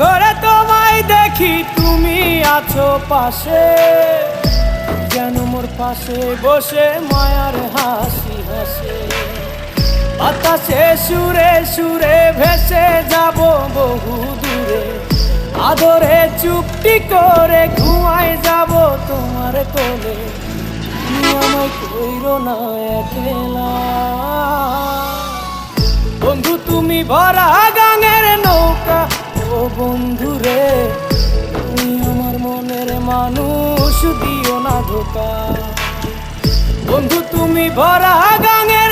ঘরে তোমায় দেখি তুমি আছো পাশে, যেন মোর পাশে বসে মায়ার হাসি হাসে। বাতাসে সুরে সুরে ভেসে যাব বহু দূরে, আদরে চুপটি করে ঘুমায় যাব তোমার কোলে। তুমি আমায় কইরো না একলা বন্ধু, তুমি ভরা গাঙের নৌকা। ও বন্ধু রে, তুমি আমার মনের মানুষ, দিও না ধোকা। বন্ধু তুমি ভরা গাঙের